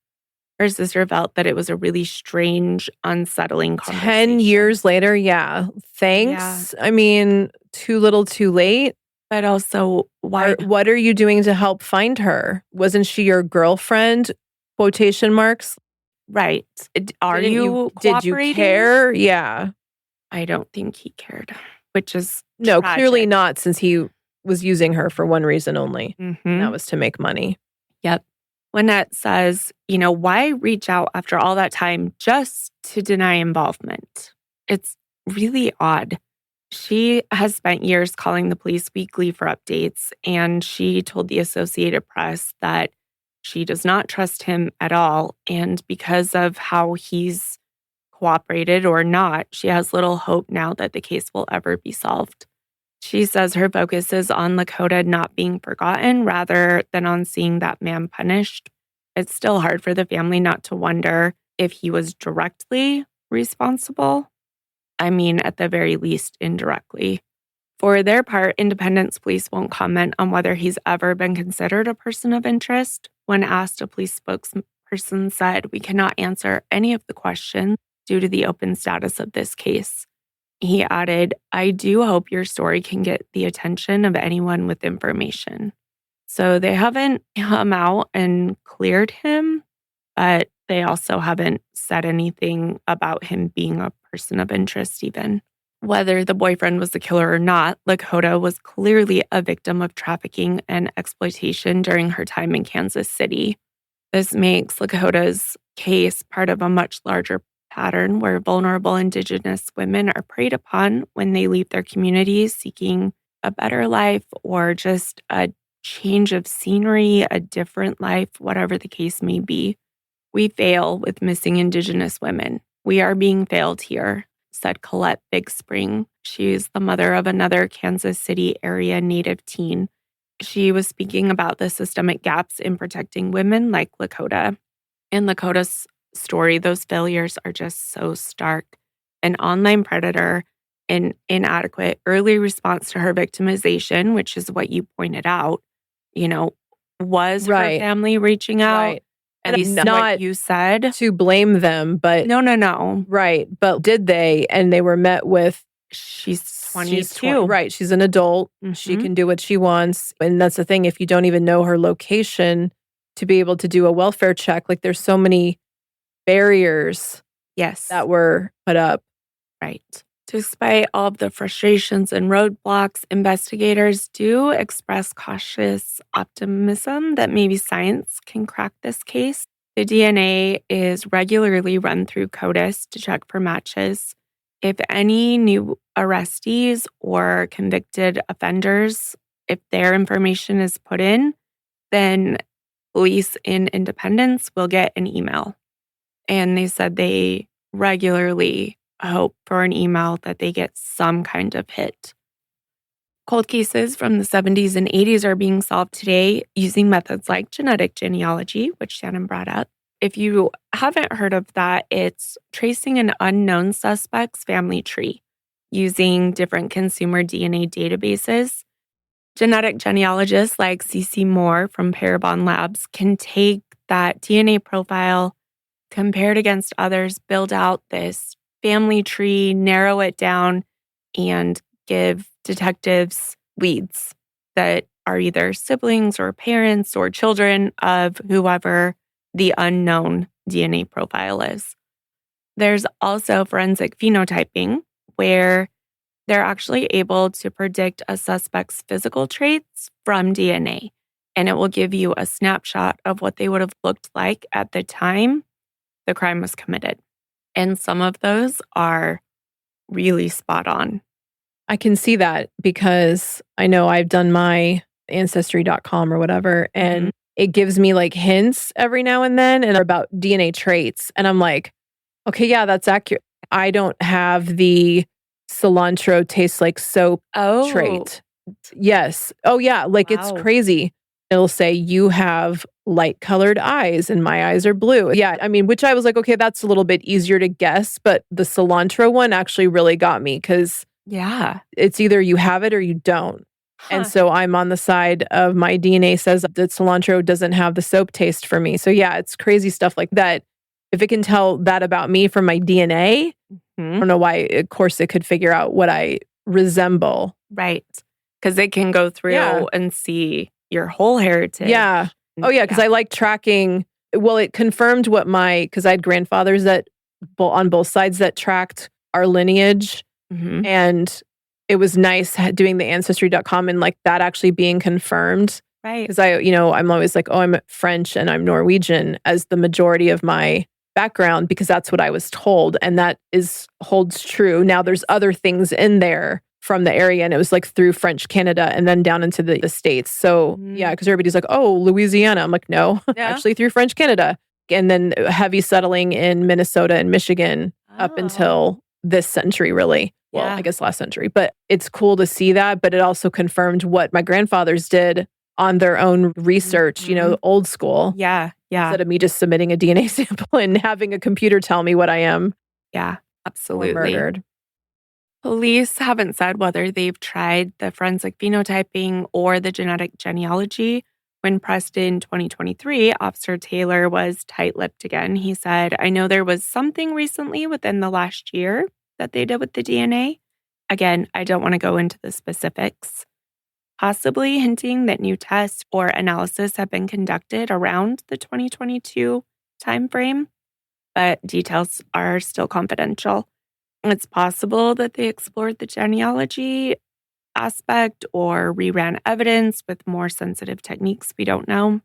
Her sister felt that it was a really strange, unsettling conversation. 10 years later, yeah. Thanks. Yeah. I mean, too little, too late. But also, why? What are you doing to help find her? Wasn't she your girlfriend? Quotation marks. Right. Are you did you care? Yeah. I don't think he cared, which is no, tragic. Clearly not, since he was using her for one reason only. And that was to make money. Yep. Lynette says, why reach out after all that time just to deny involvement? It's really odd. She has spent years calling the police weekly for updates, and she told the Associated Press that she does not trust him at all. And because of how he's cooperated or not, she has little hope now that the case will ever be solved. She says her focus is on Lakota not being forgotten rather than on seeing that man punished. It's still hard for the family not to wonder if he was directly responsible. I mean, at the very least, indirectly. For their part, Independence Police won't comment on whether he's ever been considered a person of interest. When asked, a police spokesperson said, "We cannot answer any of the questions due to the open status of this case." He added, "I do hope your story can get the attention of anyone with information." So they haven't come out and cleared him, but they also haven't said anything about him being a person of interest even. Whether the boyfriend was the killer or not, Lakota was clearly a victim of trafficking and exploitation during her time in Kansas City. This makes Lakota's case part of a much larger pattern where vulnerable Indigenous women are preyed upon when they leave their communities seeking a better life or just a change of scenery, a different life, whatever the case may be. We fail with missing Indigenous women. We are being failed here, said Colette Big Spring. She's the mother of another Kansas City area Native teen. She was speaking about the systemic gaps in protecting women like Lakota. In Lakota's story, those failures are just so stark. An online predator, an inadequate early response to her victimization, which is what you pointed out, was her Right. family reaching out. Right. And And not what you said. to blame them, but No. right. But did they? And they were met with She's 22. Right. She's an adult. She Mhm. can do what she wants. And that's the thing. If you don't even know her location to be able to do a welfare check, like there's so many barriers Yes. that were put up. Right. Despite all of the frustrations and roadblocks, investigators do express cautious optimism that maybe science can crack this case. The DNA is regularly run through CODIS to check for matches. If any new arrestees or convicted offenders, if their information is put in, then police in Independence will get an email. And they said they regularly hope for an email that they get some kind of hit. Cold cases from the 70s and 80s are being solved today using methods like genetic genealogy, which Shannon brought up. If you haven't heard of that, it's tracing an unknown suspect's family tree using different consumer DNA databases. Genetic genealogists like CC Moore from Parabon Labs can take that DNA profile, compare it against others, build out this family tree, narrow it down, and give detectives leads that are either siblings or parents or children of whoever the unknown DNA profile is. There's also forensic phenotyping, where they're actually able to predict a suspect's physical traits from DNA, and it will give you a snapshot of what they would have looked like at the time the crime was committed. And some of those are really spot on. I can see that because I know I've done my ancestry.com or whatever, and it gives me like hints every now and then and about DNA traits. And I'm like, okay, yeah, that's accurate. I don't have the cilantro tastes like soap trait. Yes. Oh, yeah. Like it's crazy. It'll say you have light colored eyes and my eyes are blue. Yeah. I mean, which I was like, okay, that's a little bit easier to guess. But the cilantro one actually really got me because it's either you have it or you don't. And so I'm on the side of my DNA says that cilantro doesn't have the soap taste for me. So yeah, it's crazy stuff like that. If it can tell that about me from my DNA, I don't know why, of course, it could figure out what I resemble. Right. Because it can go through and see your whole heritage. Yeah. Oh, yeah. Because I like tracking. Well, it confirmed what because I had grandfathers that on both sides that tracked our lineage. And it was nice doing the ancestry.com and like that actually being confirmed. Right. Because I'm always like, oh, I'm French and I'm Norwegian as the majority of my background because that's what I was told. And that holds true. Now there's other things in there from the area and it was like through French Canada and then down into the States. So yeah, because everybody's like, oh, Louisiana. I'm like, no, actually through French Canada. And then heavy settling in Minnesota and Michigan up until this century, really. Well, I guess last century. But it's cool to see that. But it also confirmed what my grandfathers did on their own research, old school. Yeah. Instead of me just submitting a DNA sample and having a computer tell me what I am. Yeah, absolutely. Murdered. Police haven't said whether they've tried the forensic phenotyping or the genetic genealogy. When pressed in 2023, Officer Taylor was tight-lipped again. He said, I know there was something recently within the last year that they did with the DNA. Again, I don't want to go into the specifics. Possibly hinting that new tests or analysis have been conducted around the 2022 timeframe, but details are still confidential. It's possible that they explored the genealogy aspect or reran evidence with more sensitive techniques. We don't know.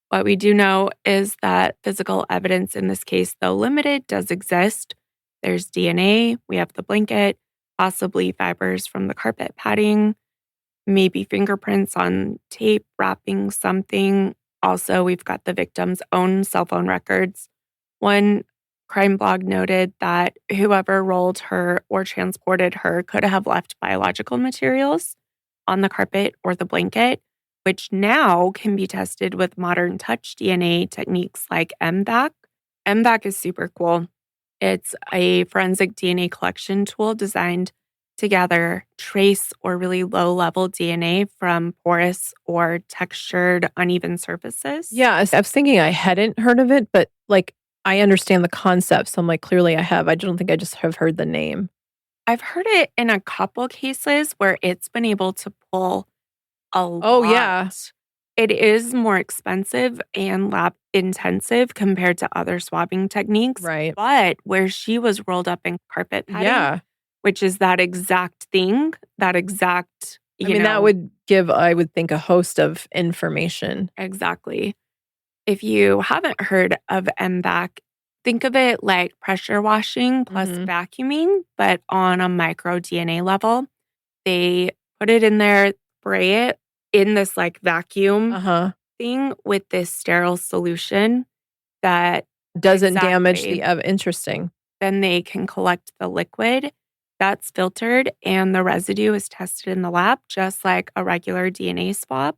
What we do know is that physical evidence in this case, though limited, does exist. There's DNA, we have the blanket, possibly fibers from the carpet padding, maybe fingerprints on tape wrapping something. Also, we've got the victim's own cell phone records. One crime blog noted that whoever rolled her or transported her could have left biological materials on the carpet or the blanket, which now can be tested with modern touch DNA techniques like MVAC. MVAC is super cool. It's a forensic DNA collection tool designed to gather trace or really low-level DNA from porous or textured uneven surfaces. Yeah, I was thinking I hadn't heard of it, but, like, I understand the concept, so I'm like, clearly I have. I don't think I just have heard the name. I've heard it in a couple cases where it's been able to pull a Oh, lot. yeah. It is more expensive and lab intensive compared to other swabbing techniques, Right. but where she was rolled up in carpet padding, Yeah. which is that exact thing, that exact, I mean, that would give, I would think, a host of information. exactly. If you haven't heard of MVAC, think of it like pressure washing plus Mhm. vacuuming, but on a micro DNA level. They put it in there, spray it in this like vacuum Uh-huh. thing with this sterile solution that Doesn't damage exactly, the interesting. then they can collect the liquid that's filtered and the residue is tested in the lab, just like a regular DNA swab.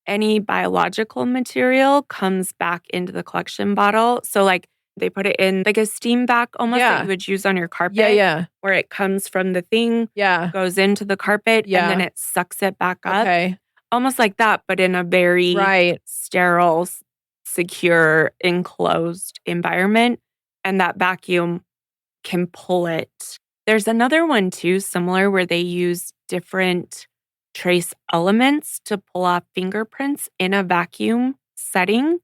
Any biological material comes back into the collection bottle. So, like, they put it in like a steam vac almost that Yeah. you would use on your carpet, Yeah. where it comes from the thing, Yeah. goes into the carpet, and then Yeah. it sucks it back up. Okay. Almost like that, but in a very Right. sterile, secure, enclosed environment. And that vacuum can pull it. There's another one too, similar, where they use different trace elements to pull off fingerprints in a vacuum setting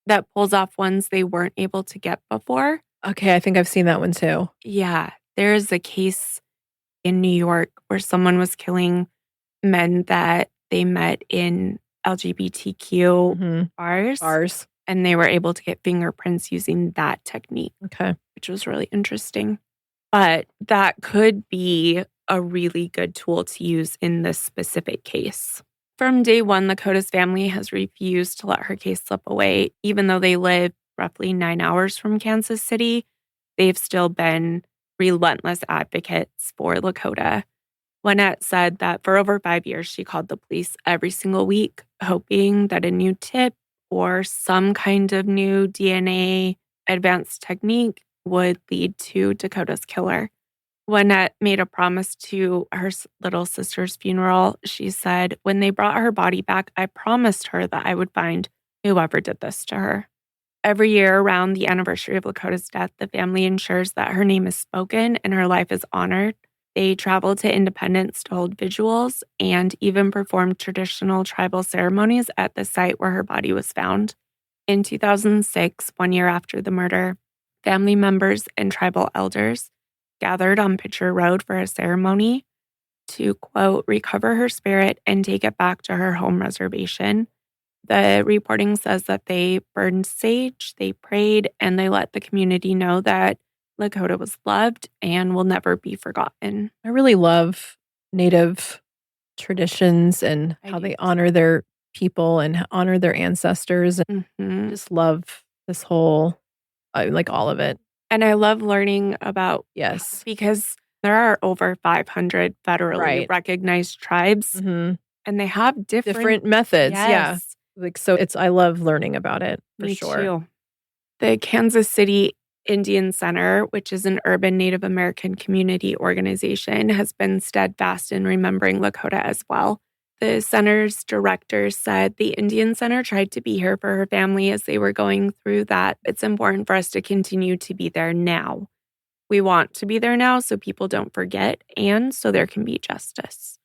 that pulls off ones they weren't able to get before. Okay, I think I've seen that one too. Yeah, there's a case in New York where someone was killing men that they met in LGBTQ Mhm. bars, Bars. and they were able to get fingerprints using that technique, Okay. which was really interesting. But that could be a really good tool to use in this specific case. From day one, Lakota's family has refused to let her case slip away. Even though they live roughly 9 hours from Kansas City, they've still been relentless advocates for Lakota. Lynette said that for over 5 years, she called the police every single week, hoping that a new tip or some kind of new DNA advanced technique would lead to Dakota's killer. Lynette made a promise to her little sister's funeral. She said, "When they brought her body back, I promised her that I would find whoever did this to her." Every year around the anniversary of Lakota's death, the family ensures that her name is spoken and her life is honored. They travel to Independence to hold vigils and even perform traditional tribal ceremonies at the site where her body was found. In 2006, 1 year after the murder, family members and tribal elders gathered on Pitcher Road for a ceremony to, quote, recover her spirit and take it back to her home reservation. The reporting says that they burned sage, they prayed, and they let the community know that Lakota was loved and will never be forgotten. I really love Native traditions and I how do they honor their people and honor their ancestors. And Mhm. just love this whole, like all of it. And I love learning about, Yes. because there are over 500 federally Right. recognized tribes, Mhm. and they have Different methods. Yeah. Yes, Like, so I love learning about it for me sure. too. The Kansas City Indian Center, which is an urban Native American community organization, has been steadfast in remembering Lakota as well. The center's director said the Indian Center tried to be here for her family as they were going through that. It's important for us to continue to be there now. We want to be there now so people don't forget and so there can be justice.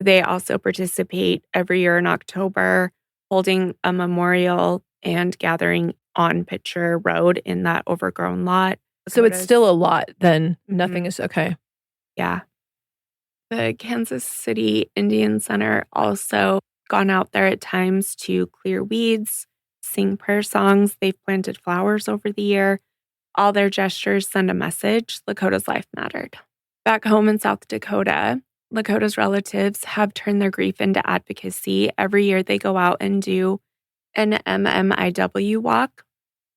They also participate every year in October, holding a memorial and gathering on Pitcher Road in that overgrown lot. So it's Dakotas- still a lot then. Nothing Mhm. is okay. Yeah. The Kansas City Indian Center also gone out there at times to clear weeds, sing prayer songs. They've planted flowers over the year. All their gestures send a message: Lakota's life mattered. Back home in South Dakota, Lakota's relatives have turned their grief into advocacy. Every year they go out and do an MMIW walk.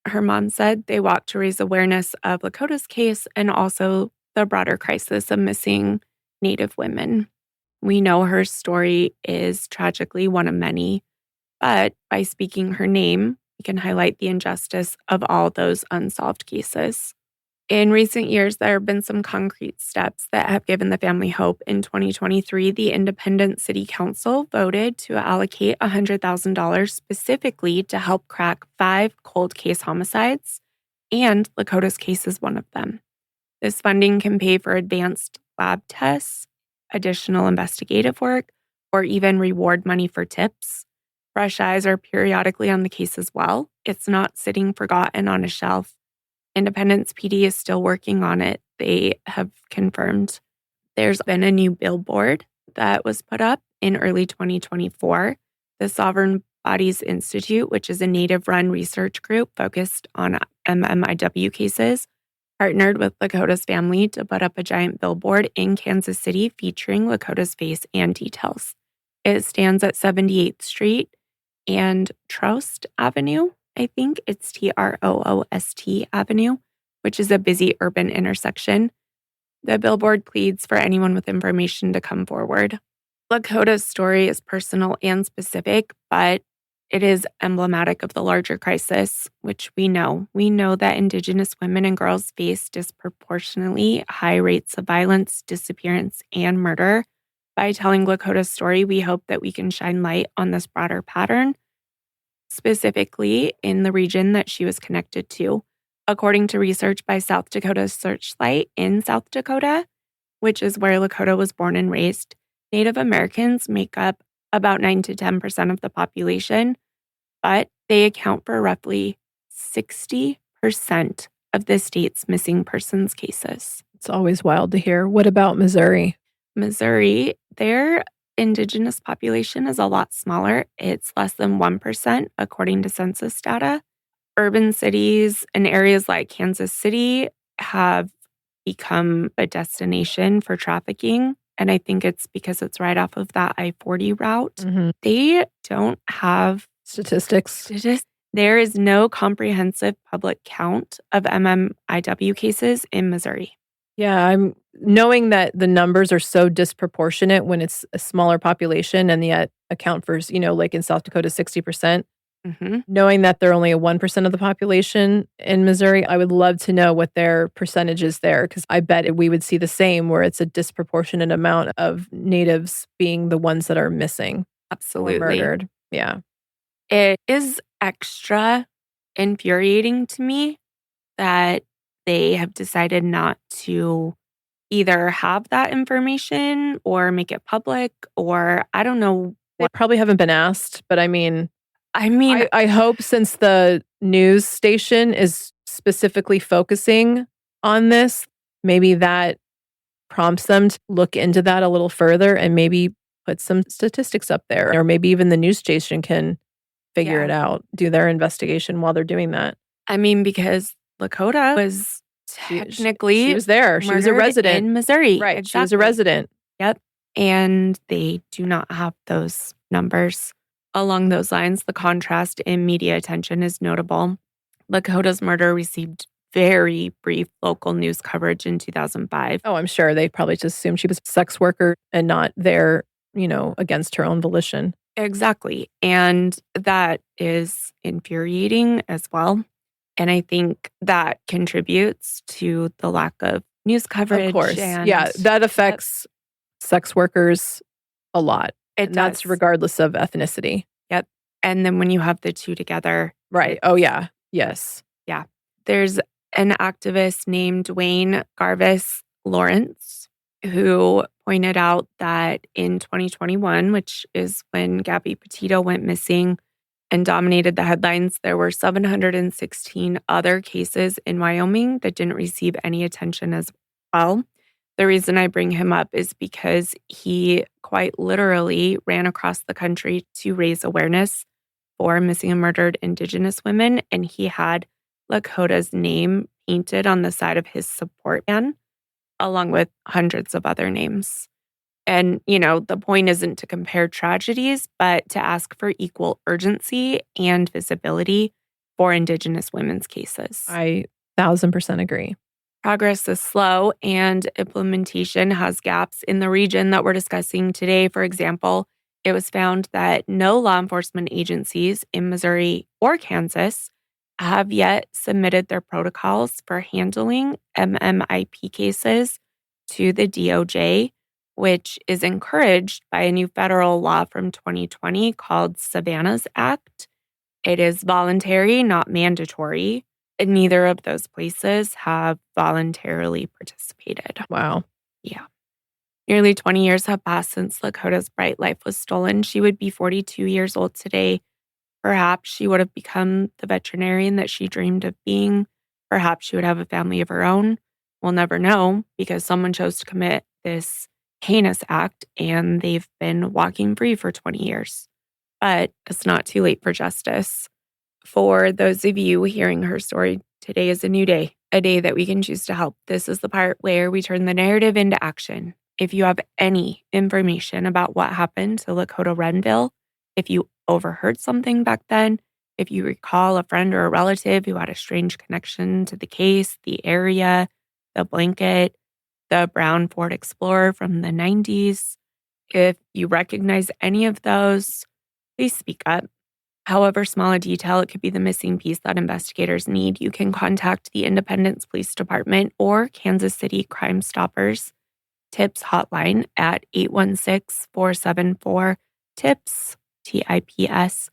Her mom said they walk to raise awareness of Lakota's case and also the broader crisis of missing Native women. We know her story is tragically one of many, but by speaking her name, we can highlight the injustice of all those unsolved cases. In recent years, there have been some concrete steps that have given the family hope. In 2023, the Independent City Council voted to allocate $100,000 specifically to help crack 5 cold case homicides, and Lakota's case is one of them. This funding can pay for advanced lab tests, additional investigative work, or even reward money for tips. Fresh eyes are periodically on the case as well. It's not sitting forgotten on a shelf. Independence PD is still working on it. They have confirmed. There's been a new billboard that was put up in early 2024. The Sovereign Bodies Institute, which is a Native-run research group focused on MMIW cases, partnered with Lakota's family to put up a giant billboard in Kansas City featuring Lakota's face and details. It stands at 78th Street and Trost Avenue. I think it's Troost Avenue, which is a busy urban intersection. The billboard pleads for anyone with information to come forward. Lakota's story is personal and specific, but it is emblematic of the larger crisis, which we know. We know that Indigenous women and girls face disproportionately high rates of violence, disappearance, and murder. By telling Lakota's story, we hope that we can shine light on this broader pattern, specifically in the region that she was connected to. According to research by South Dakota Searchlight in South Dakota, which is where Lakota was born and raised, Native Americans make up about 9 to 10% of the population, but they account for roughly 60% of the state's missing persons cases. It's always wild to hear. What about Missouri? Missouri, their Indigenous population is a lot smaller. It's less than 1%, according to census data. Urban cities and areas like Kansas City have become a destination for trafficking. And I think it's because it's right off of that I-40 route. Mm-hmm. They don't have statistics. There is no comprehensive public count of MMIW cases in Missouri. Yeah, I'm knowing that the numbers are so disproportionate when it's a smaller population and yet account for, like in South Dakota, 60%. Mm-hmm. Knowing that they're only a 1% of the population in Missouri, I would love to know what their percentage is there, because I bet we would see the same, where it's a disproportionate amount of natives being the ones that are missing. Absolutely. Or murdered. Yeah. It is extra infuriating to me that they have decided not to either have that information or make it public, or I don't know. They probably haven't been asked, but I mean, I I hope, since the news station is specifically focusing on this, maybe that prompts them to look into that a little further and maybe put some statistics up there, or maybe even the news station can figure it out, do their investigation while they're doing that. I mean, because Lakota was technically she was there. She was a resident in Missouri. Right. Exactly. She was a resident. Yep. And they do not have those numbers. Along those lines, the contrast in media attention is notable. Lakota's murder received very brief local news coverage in 2005. Oh, I'm sure they probably just assumed she was a sex worker and not there, against her own volition. Exactly. And that is infuriating as well. And I think that contributes to the lack of news coverage. Of course. Yeah, that affects sex workers a lot. That's regardless of ethnicity. Yep. And then when you have the two together. Right. Oh, yeah. Yes. Yeah. There's an activist named Wayne Garvis Lawrence who pointed out that in 2021, which is when Gabby Petito went missing and dominated the headlines, there were 716 other cases in Wyoming that didn't receive any attention as well. The reason I bring him up is because he quite literally ran across the country to raise awareness for missing and murdered Indigenous women, and he had Lakota's name painted on the side of his support van, along with hundreds of other names. And, the point isn't to compare tragedies, but to ask for equal urgency and visibility for Indigenous women's cases. I 1,000% agree. Progress is slow and implementation has gaps in the region that we're discussing today. For example, it was found that no law enforcement agencies in Missouri or Kansas have yet submitted their protocols for handling MMIP cases to the DOJ, which is encouraged by a new federal law from 2020 called Savannah's Act. It is voluntary, not mandatory. And neither of those places have voluntarily participated. Wow. Yeah. Nearly 20 years have passed since Lakota's bright life was stolen. She would be 42 years old today. Perhaps she would have become the veterinarian that she dreamed of being. Perhaps she would have a family of her own. We'll never know because someone chose to commit this heinous act and they've been walking free for 20 years. But it's not too late for justice. For those of you hearing her story, today is a new day, a day that we can choose to help. This is the part where we turn the narrative into action. If you have any information about what happened to Lakota Renville, if you overheard something back then, if you recall a friend or a relative who had a strange connection to the case, the area, the blanket, the brown Ford Explorer from the 90s, if you recognize any of those, please speak up. However small a detail, it could be the missing piece that investigators need. You can contact the Independence Police Department or Kansas City Crime Stoppers Tips hotline at 816-474-TIPS, TIPS.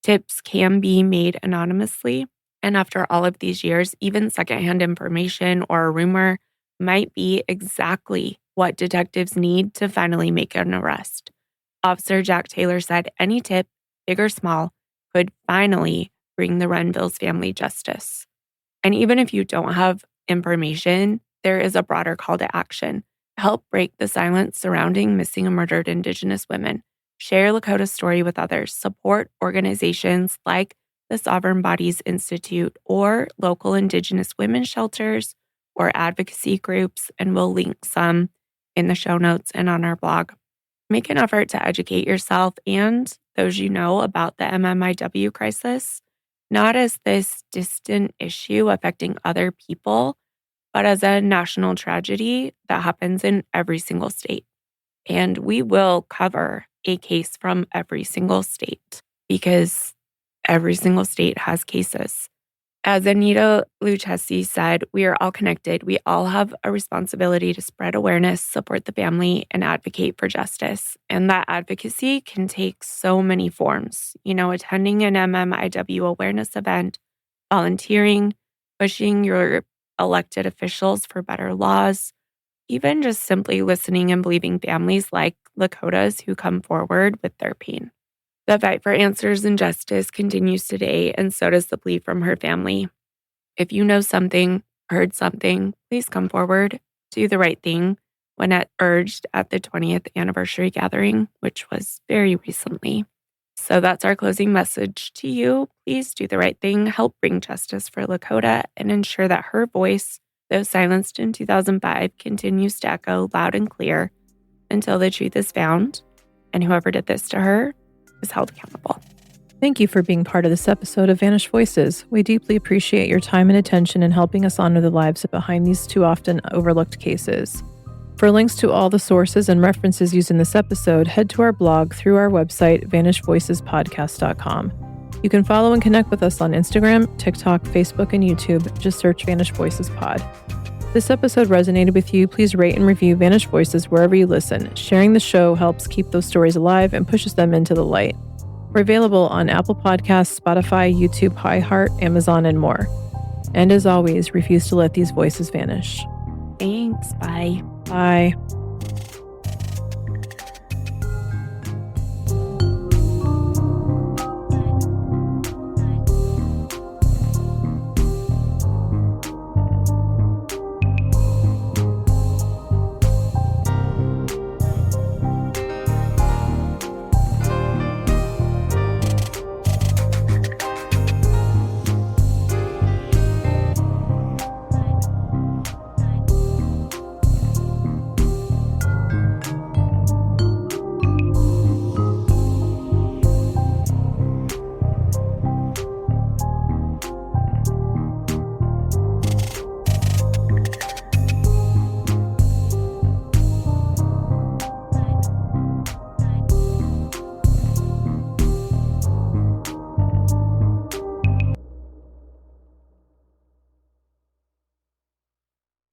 Tips can be made anonymously. And after all of these years, even secondhand information or a rumor might be exactly what detectives need to finally make an arrest. Officer Jack Taylor said any tip, big or small, could finally bring the Renville's family justice. And even if you don't have information, there is a broader call to action. Help break the silence surrounding missing and murdered Indigenous women. Share Lakota's story with others. Support organizations like the Sovereign Bodies Institute or local Indigenous women's shelters or advocacy groups, and we'll link some in the show notes and on our blog. Make an effort to educate yourself and those you know about the MMIW crisis, not as this distant issue affecting other people, but as a national tragedy that happens in every single state. And we will cover a case from every single state because every single state has cases. As Anita Lucchesi said, we are all connected. We all have a responsibility to spread awareness, support the family, and advocate for justice. And that advocacy can take so many forms. Attending an MMIW awareness event, volunteering, pushing your elected officials for better laws, even just simply listening and believing families like Lakota's who come forward with their pain. The fight for answers and justice continues today, and so does the plea from her family. If you know something, heard something, please come forward. Do the right thing when urged at the 20th anniversary gathering, which was very recently. So that's our closing message to you. Please do the right thing, help bring justice for Lakota, and ensure that her voice, though silenced in 2005, continues to echo loud and clear until the truth is found, and whoever did this to her is held accountable. Thank you for being part of this episode of Vanished Voices. We deeply appreciate your time and attention in helping us honor the lives behind these too often overlooked cases. For links to all the sources and references used in this episode, head to our blog through our website, vanishedvoicespodcast.com. You can follow and connect with us on Instagram, TikTok, Facebook, and YouTube. Just search Vanished Voices Pod. If this episode resonated with you, please rate and review Vanished Voices wherever you listen. Sharing the show helps keep those stories alive and pushes them into the light. We're available on Apple Podcasts, Spotify, YouTube, iHeart, Amazon, and more. And as always, refuse to let these voices vanish. Thanks. Bye. Bye.